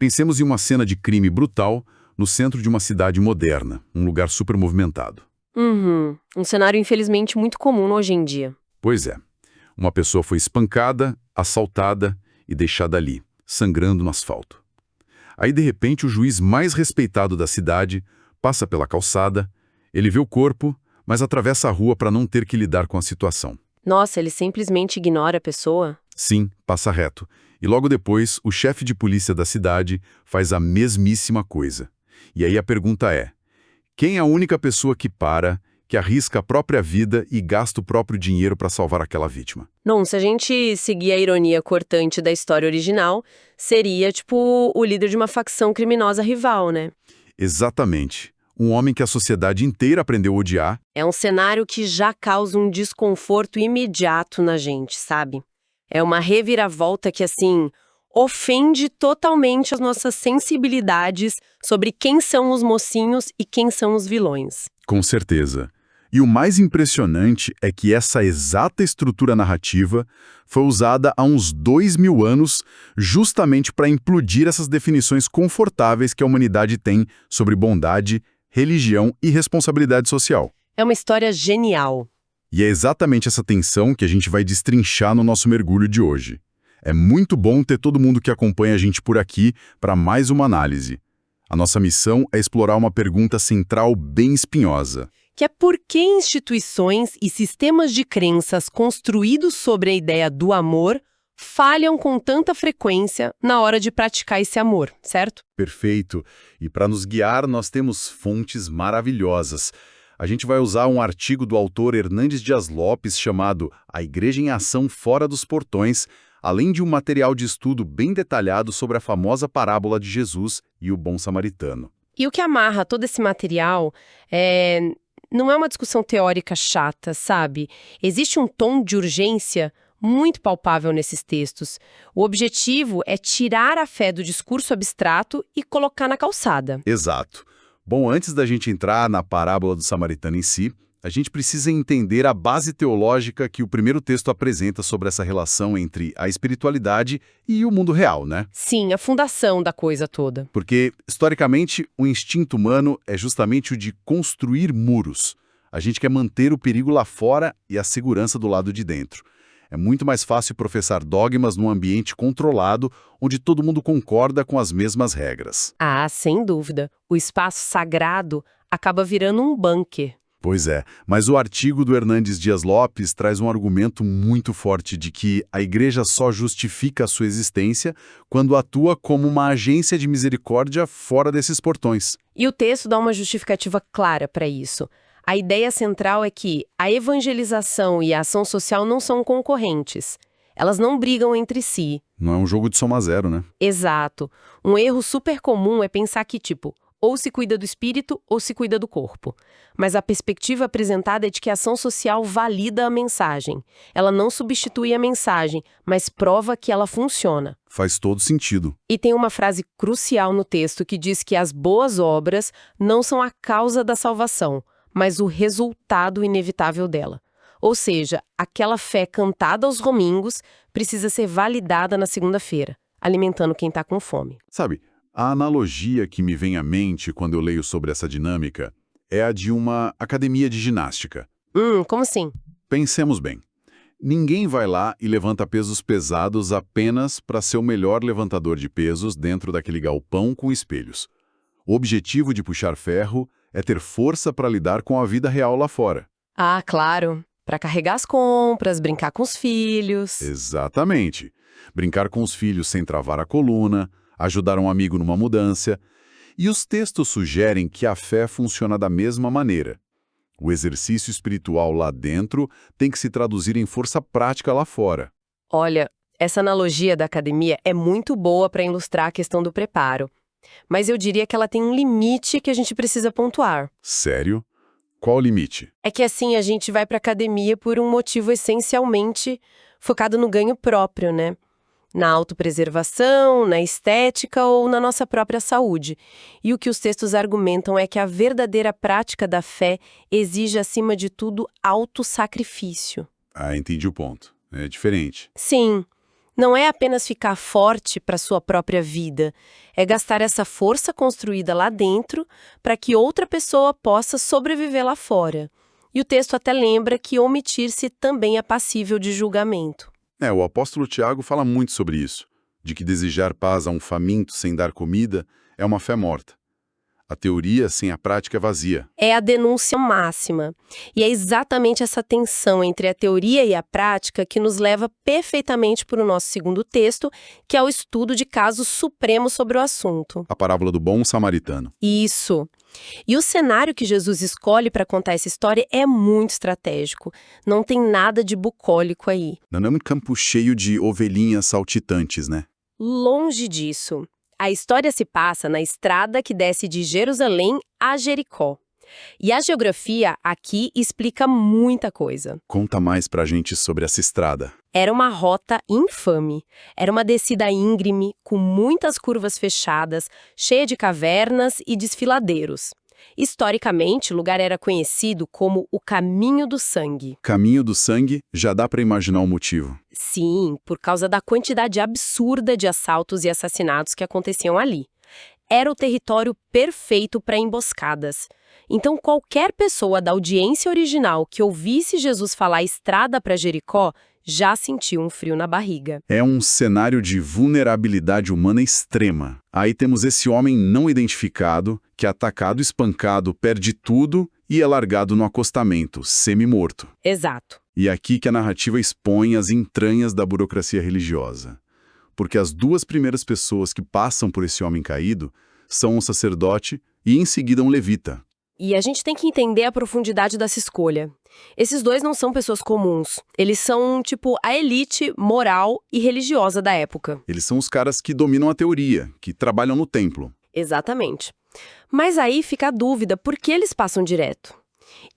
Pensemos em uma cena de crime brutal no centro de uma cidade moderna, um lugar super movimentado. Um cenário infelizmente muito comum hoje em dia. Pois é, uma pessoa foi espancada, assaltada e deixada ali, sangrando no asfalto. Aí, de repente, o juiz mais respeitado da cidade passa pela calçada, ele vê o corpo, mas atravessa a rua para não ter que lidar com a situação. Nossa, ele simplesmente ignora a pessoa? Sim, passa reto. E logo depois, o chefe de polícia da cidade faz a mesmíssima coisa. E aí a pergunta é: quem é a única pessoa que para, que arrisca a própria vida e gasta o próprio dinheiro para salvar aquela vítima? Não, se a gente seguir a ironia cortante da história original, seria tipo o líder de uma facção criminosa rival, né? Exatamente. Um homem que a sociedade inteira aprendeu a odiar. É um cenário que já causa um desconforto imediato na gente, sabe? É uma reviravolta que, assim, ofende totalmente as nossas sensibilidades sobre quem são os mocinhos e quem são os vilões. Com certeza. E o mais impressionante é que essa exata estrutura narrativa foi usada há uns 2000 anos justamente para implodir essas definições confortáveis que a humanidade tem sobre bondade, religião e responsabilidade social. É uma história genial. E é exatamente essa tensão que a gente vai destrinchar no nosso mergulho de hoje. É muito bom ter todo mundo que acompanha a gente por aqui para mais uma análise. A nossa missão é explorar uma pergunta central bem espinhosa. Que é por que instituições e sistemas de crenças construídos sobre a ideia do amor falham com tanta frequência na hora de praticar esse amor, certo? Perfeito. E para nos guiar, nós temos fontes maravilhosas. A gente vai usar um artigo do autor Hernandes Dias Lopes chamado A Igreja em Ação Fora dos Portões, além de um material de estudo bem detalhado sobre a famosa parábola de Jesus e o bom samaritano. E o que amarra todo esse material não é uma discussão teórica chata, sabe? Existe um tom de urgência muito palpável nesses textos. O objetivo é tirar a fé do discurso abstrato e colocar na calçada. Exato. Bom, antes da gente entrar na parábola do samaritano em si, a gente precisa entender a base teológica que o primeiro texto apresenta sobre essa relação entre a espiritualidade e o mundo real, né? Sim, a fundação da coisa toda. Porque, historicamente, o instinto humano é justamente o de construir muros. A gente quer manter o perigo lá fora e a segurança do lado de dentro. É muito mais fácil professar dogmas num ambiente controlado, onde todo mundo concorda com as mesmas regras. Ah, sem dúvida. O espaço sagrado acaba virando um bunker. Pois é, mas o artigo do Hernandes Dias Lopes traz um argumento muito forte de que a igreja só justifica a sua existência quando atua como uma agência de misericórdia fora desses portões. E o texto dá uma justificativa clara para isso. A ideia central é que a evangelização e a ação social não são concorrentes. Elas não brigam entre si. Não é um jogo de soma zero, né? Exato. Um erro super comum é pensar que, ou se cuida do espírito ou se cuida do corpo. Mas a perspectiva apresentada é de que a ação social valida a mensagem. Ela não substitui a mensagem, mas prova que ela funciona. Faz todo sentido. E tem uma frase crucial no texto que diz que as boas obras não são a causa da salvação, mas o resultado inevitável dela. Ou seja, aquela fé cantada aos domingos precisa ser validada na segunda-feira, alimentando quem está com fome. Sabe, a analogia que me vem à mente quando eu leio sobre essa dinâmica é a de uma academia de ginástica. Como assim? Pensemos bem. Ninguém vai lá e levanta pesos pesados apenas para ser o melhor levantador de pesos dentro daquele galpão com espelhos. O objetivo de puxar ferro é ter força para lidar com a vida real lá fora. Ah, claro. Para carregar as compras, brincar com os filhos. Exatamente. Brincar com os filhos sem travar a coluna, ajudar um amigo numa mudança. E os textos sugerem que a fé funciona da mesma maneira. O exercício espiritual lá dentro tem que se traduzir em força prática lá fora. Olha, essa analogia da academia é muito boa para ilustrar a questão do preparo. Mas eu diria que ela tem um limite que a gente precisa pontuar. Sério? Qual o limite? É que assim, a gente vai para a academia por um motivo essencialmente focado no ganho próprio, né? Na autopreservação, na estética ou na nossa própria saúde. E o que os textos argumentam é que a verdadeira prática da fé exige, acima de tudo, autossacrifício. Ah, entendi o ponto. É diferente. Sim. Não é apenas ficar forte para sua própria vida, é gastar essa força construída lá dentro para que outra pessoa possa sobreviver lá fora. E o texto até lembra que omitir-se também é passível de julgamento. O apóstolo Tiago fala muito sobre isso, de que desejar paz a um faminto sem dar comida é uma fé morta. A teoria sem a prática é vazia. É a denúncia máxima. E é exatamente essa tensão entre a teoria e a prática que nos leva perfeitamente para o nosso segundo texto, que é o estudo de casos supremos sobre o assunto. A parábola do bom samaritano. Isso. E o cenário que Jesus escolhe para contar essa história é muito estratégico. Não tem nada de bucólico aí. Não é um campo cheio de ovelhinhas saltitantes, né? Longe disso. A história se passa na estrada que desce de Jerusalém a Jericó. E a geografia aqui explica muita coisa. Conta mais pra gente sobre essa estrada. Era uma rota infame. Era uma descida íngreme, com muitas curvas fechadas, cheia de cavernas e desfiladeiros. Historicamente, o lugar era conhecido como o Caminho do Sangue. Caminho do Sangue, já dá pra imaginar o motivo. Sim, por causa da quantidade absurda de assaltos e assassinatos que aconteciam ali. Era o território perfeito para emboscadas. Então, qualquer pessoa da audiência original que ouvisse Jesus falar estrada para Jericó já sentiu um frio na barriga. É um cenário de vulnerabilidade humana extrema. Aí temos esse homem não identificado, que é atacado, espancado, perde tudo e é largado no acostamento, semi-morto. Exato. E é aqui que a narrativa expõe as entranhas da burocracia religiosa. Porque as duas primeiras pessoas que passam por esse homem caído são um sacerdote e, em seguida, um levita. E a gente tem que entender a profundidade dessa escolha. Esses dois não são pessoas comuns. Eles são, a elite moral e religiosa da época. Eles são os caras que dominam a teoria, que trabalham no templo. Exatamente. Mas aí fica a dúvida, por que eles passam direto?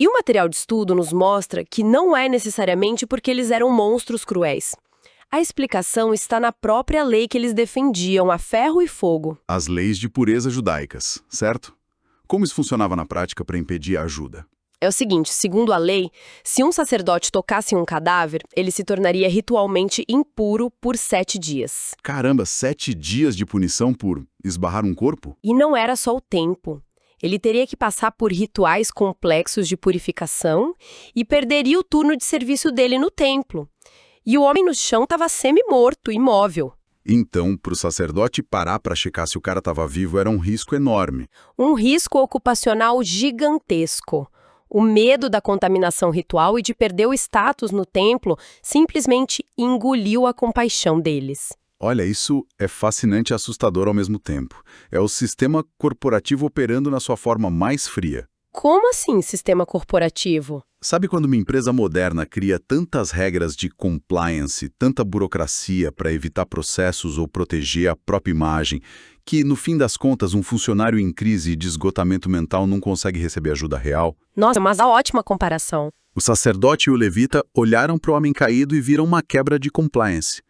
E o material de estudo nos mostra que não é necessariamente porque eles eram monstros cruéis. A explicação está na própria lei que eles defendiam, a ferro e fogo. As leis de pureza judaicas, certo? Como isso funcionava na prática para impedir a ajuda? É o seguinte, segundo a lei, se um sacerdote tocasse em um cadáver, ele se tornaria ritualmente impuro por 7 dias. Caramba, 7 dias de punição por esbarrar um corpo? E não era só o tempo. Ele teria que passar por rituais complexos de purificação e perderia o turno de serviço dele no templo. E o homem no chão estava semi-morto, imóvel. Então, para o sacerdote parar para checar se o cara estava vivo era um risco enorme. Um risco ocupacional gigantesco. O medo da contaminação ritual e de perder o status no templo simplesmente engoliu a compaixão deles. Olha, isso é fascinante e assustador ao mesmo tempo. É o sistema corporativo operando na sua forma mais fria. Como assim, sistema corporativo? Sabe quando uma empresa moderna cria tantas regras de compliance, tanta burocracia para evitar processos ou proteger a própria imagem, que, no fim das contas, um funcionário em crise de esgotamento mental não consegue receber ajuda real? Nossa, mas a ótima comparação. O sacerdote e o levita olharam para o homem caído e viram uma quebra de compliance.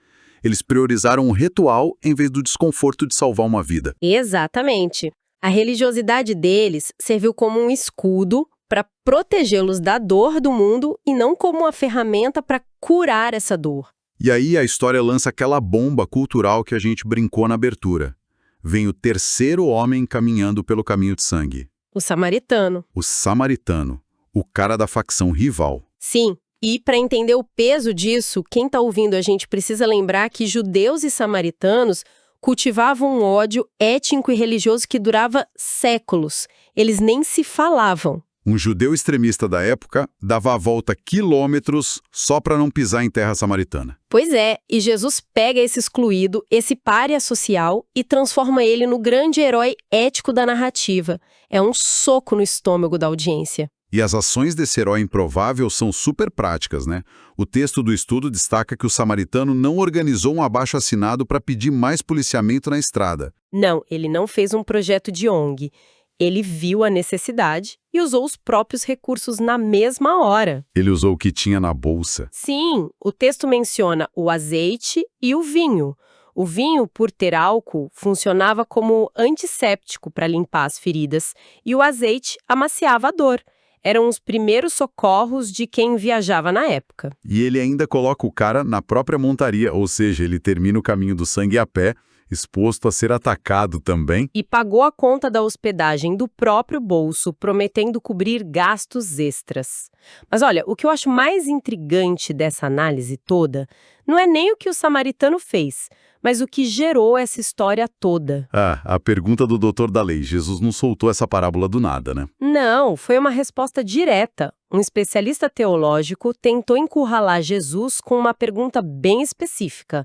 Eles priorizaram o ritual em vez do desconforto de salvar uma vida. Exatamente. A religiosidade deles serviu como um escudo para protegê-los da dor do mundo e não como uma ferramenta para curar essa dor. E aí a história lança aquela bomba cultural que a gente brincou na abertura. Vem o terceiro homem caminhando pelo caminho de sangue. O samaritano. O samaritano, o cara da facção rival. Sim, e para entender o peso disso, quem está ouvindo a gente precisa lembrar que judeus e samaritanos cultivavam um ódio étnico e religioso que durava séculos. Eles nem se falavam. Um judeu extremista da época dava a volta quilômetros só para não pisar em terra samaritana. Pois é, e Jesus pega esse excluído, esse pária social, e transforma ele no grande herói ético da narrativa. É um soco no estômago da audiência. E as ações desse herói improvável são super práticas, né? O texto do estudo destaca que o samaritano não organizou um abaixo-assinado para pedir mais policiamento na estrada. Não, ele não fez um projeto de ONG. Ele viu a necessidade e usou os próprios recursos na mesma hora. Ele usou o que tinha na bolsa. Sim, o texto menciona o azeite e o vinho. O vinho, por ter álcool, funcionava como antisséptico para limpar as feridas e o azeite amaciava a dor. Eram os primeiros socorros de quem viajava na época. E ele ainda coloca o cara na própria montaria, ou seja, ele termina o caminho do sangue a pé, exposto a ser atacado também. E pagou a conta da hospedagem do próprio bolso, prometendo cobrir gastos extras. Mas olha, o que eu acho mais intrigante dessa análise toda não é nem o que o samaritano fez, mas o que gerou essa história toda. A pergunta do doutor da lei. Jesus não soltou essa parábola do nada, né? Não, foi uma resposta direta. Um especialista teológico tentou encurralar Jesus com uma pergunta bem específica.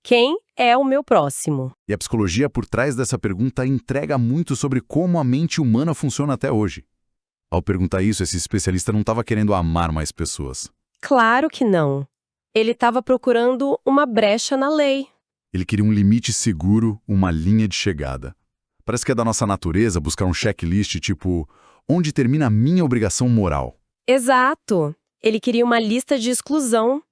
Quem é o meu próximo? E a psicologia por trás dessa pergunta entrega muito sobre como a mente humana funciona até hoje. Ao perguntar isso, esse especialista não estava querendo amar mais pessoas. Claro que não. Ele estava procurando uma brecha na lei. Ele queria um limite seguro, uma linha de chegada. Parece que é da nossa natureza buscar um checklist tipo, onde termina a minha obrigação moral? Exato. Ele queria uma lista de exclusão.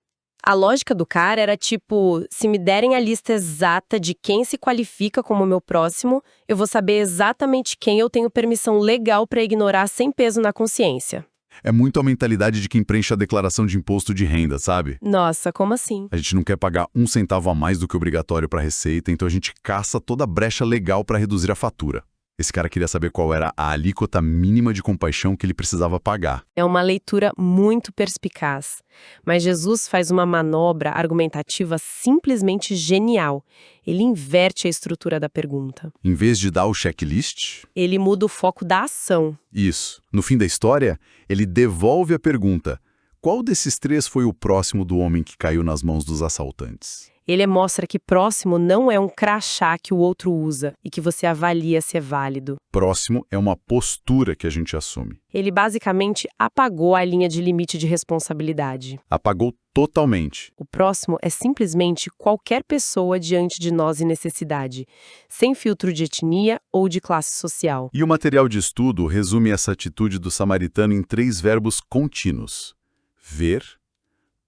A lógica do cara era tipo, se me derem a lista exata de quem se qualifica como meu próximo, eu vou saber exatamente quem eu tenho permissão legal para ignorar sem peso na consciência. É muito a mentalidade de quem preenche a declaração de imposto de renda, sabe? Nossa, como assim? A gente não quer pagar 1 centavo a mais do que obrigatório para a receita, então a gente caça toda a brecha legal para reduzir a fatura. Esse cara queria saber qual era a alíquota mínima de compaixão que ele precisava pagar. É uma leitura muito perspicaz. Mas Jesus faz uma manobra argumentativa simplesmente genial. Ele inverte a estrutura da pergunta. Em vez de dar o checklist... Ele muda o foco da ação. Isso. No fim da história, ele devolve a pergunta: qual desses 3 foi o próximo do homem que caiu nas mãos dos assaltantes? Ele mostra que próximo não é um crachá que o outro usa e que você avalia se é válido. Próximo é uma postura que a gente assume. Ele basicamente apagou a linha de limite de responsabilidade. Apagou totalmente. O próximo é simplesmente qualquer pessoa diante de nós em necessidade, sem filtro de etnia ou de classe social. E o material de estudo resume essa atitude do samaritano em 3 verbos contínuos: ver,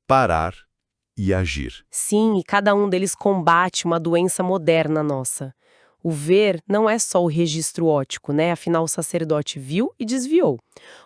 parar e agir. Sim, e cada um deles combate uma doença moderna nossa. O ver não é só o registro óptico, né? Afinal, o sacerdote viu e desviou.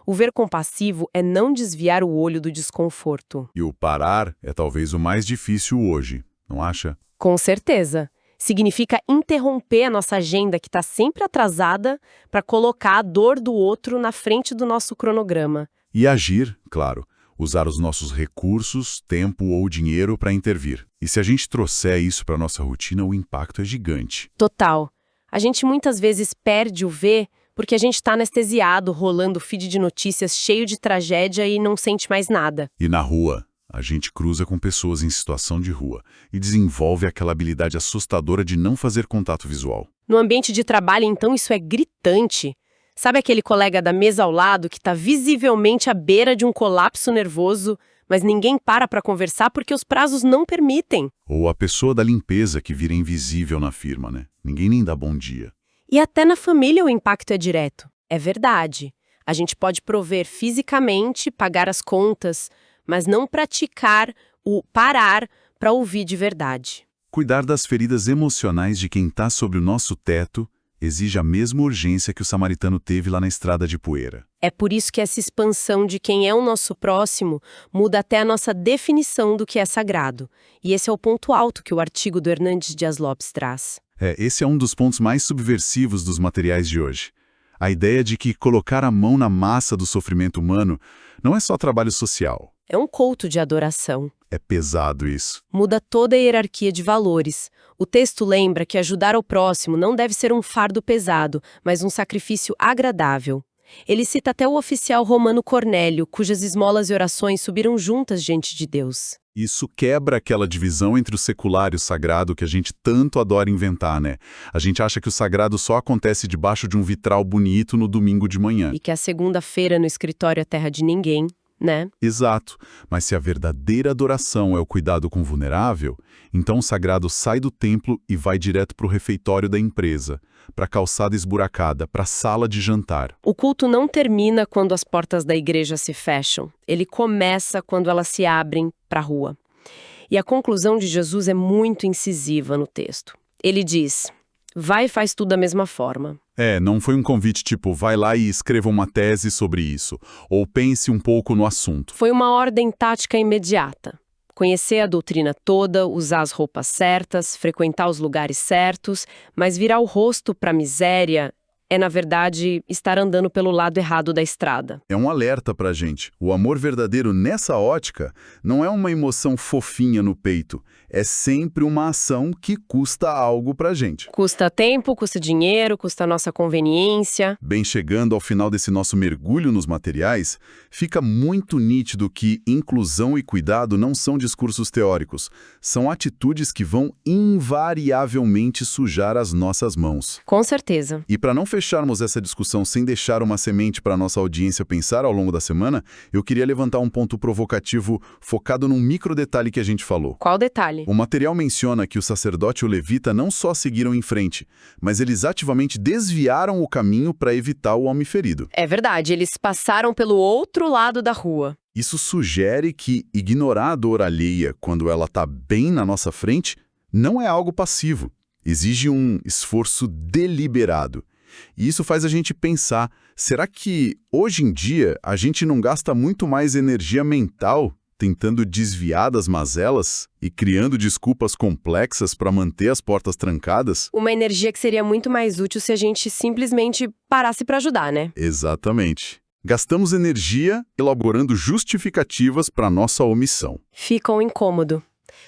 O ver compassivo é não desviar o olho do desconforto. E o parar é talvez o mais difícil hoje, não acha? Com certeza. Significa interromper a nossa agenda que está sempre atrasada para colocar a dor do outro na frente do nosso cronograma. E agir, claro. Usar os nossos recursos, tempo ou dinheiro para intervir. E se a gente trouxer isso para a nossa rotina, o impacto é gigante. Total. A gente muitas vezes perde o ver porque a gente está anestesiado, rolando feed de notícias cheio de tragédia e não sente mais nada. E na rua, a gente cruza com pessoas em situação de rua e desenvolve aquela habilidade assustadora de não fazer contato visual. No ambiente de trabalho, então, isso é gritante. Sabe aquele colega da mesa ao lado que está visivelmente à beira de um colapso nervoso, mas ninguém para conversar porque os prazos não permitem? Ou a pessoa da limpeza que vira invisível na firma, né? Ninguém nem dá bom dia. E até na família o impacto é direto. É verdade. A gente pode prover fisicamente, pagar as contas, mas não praticar o parar para ouvir de verdade. Cuidar das feridas emocionais de quem está sobre o nosso teto exige a mesma urgência que o samaritano teve lá na estrada de poeira. É por isso que essa expansão de quem é o nosso próximo muda até a nossa definição do que é sagrado. E esse é o ponto alto que o artigo do Hernandes Dias Lopes traz. Esse é um dos pontos mais subversivos dos materiais de hoje. A ideia de que colocar a mão na massa do sofrimento humano não é só trabalho social. É um culto de adoração. É pesado isso. Muda toda a hierarquia de valores. O texto lembra que ajudar ao próximo não deve ser um fardo pesado, mas um sacrifício agradável. Ele cita até o oficial romano Cornélio, cujas esmolas e orações subiram juntas diante de Deus. Isso quebra aquela divisão entre o secular e o sagrado que a gente tanto adora inventar, né? A gente acha que o sagrado só acontece debaixo de um vitral bonito no domingo de manhã. E que a segunda-feira no escritório é terra de ninguém, né? Exato. Mas se a verdadeira adoração é o cuidado com o vulnerável, então o sagrado sai do templo e vai direto para o refeitório da empresa, para a calçada esburacada, para a sala de jantar. O culto não termina quando as portas da igreja se fecham. Ele começa quando elas se abrem para a rua. E a conclusão de Jesus é muito incisiva no texto. Ele diz: Vai e faz tudo da mesma forma. Não foi um convite tipo, vai lá e escreva uma tese sobre isso, ou pense um pouco no assunto. Foi uma ordem tática imediata. Conhecer a doutrina toda, usar as roupas certas, frequentar os lugares certos, mas virar o rosto para a miséria é, na verdade, estar andando pelo lado errado da estrada. É um alerta pra gente. O amor verdadeiro nessa ótica não é uma emoção fofinha no peito. É sempre uma ação que custa algo pra gente. Custa tempo, custa dinheiro, custa a nossa conveniência. Bem, chegando ao final desse nosso mergulho nos materiais, fica muito nítido que inclusão e cuidado não são discursos teóricos. São atitudes que vão invariavelmente sujar as nossas mãos. Com certeza. E para não fecharmos essa discussão sem deixar uma semente para nossa audiência pensar ao longo da semana, eu queria levantar um ponto provocativo focado num micro detalhe que a gente falou. Qual detalhe? O material menciona que o sacerdote e o levita não só seguiram em frente, mas eles ativamente desviaram o caminho para evitar o homem ferido. É verdade, eles passaram pelo outro lado da rua. Isso sugere que ignorar a dor alheia quando ela está bem na nossa frente não é algo passivo. Exige um esforço deliberado. E isso faz a gente pensar, será que hoje em dia a gente não gasta muito mais energia mental tentando desviar das mazelas e criando desculpas complexas para manter as portas trancadas? Uma energia que seria muito mais útil se a gente simplesmente parasse para ajudar, né? Exatamente. Gastamos energia elaborando justificativas para nossa omissão. Fica um incômodo.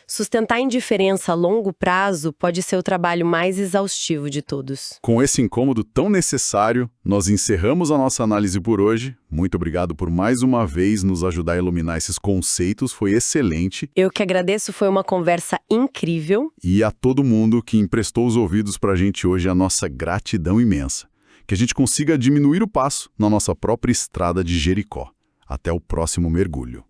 Sustentar a indiferença a longo prazo pode ser o trabalho mais exaustivo de todos. Com esse incômodo tão necessário, nós encerramos a nossa análise por hoje. Muito obrigado por mais uma vez nos ajudar a iluminar esses conceitos, foi excelente. Eu que agradeço, foi uma conversa incrível. E a todo mundo que emprestou os ouvidos para a gente hoje, a nossa gratidão imensa. Que a gente consiga diminuir o passo na nossa própria estrada de Jericó. Até o próximo mergulho.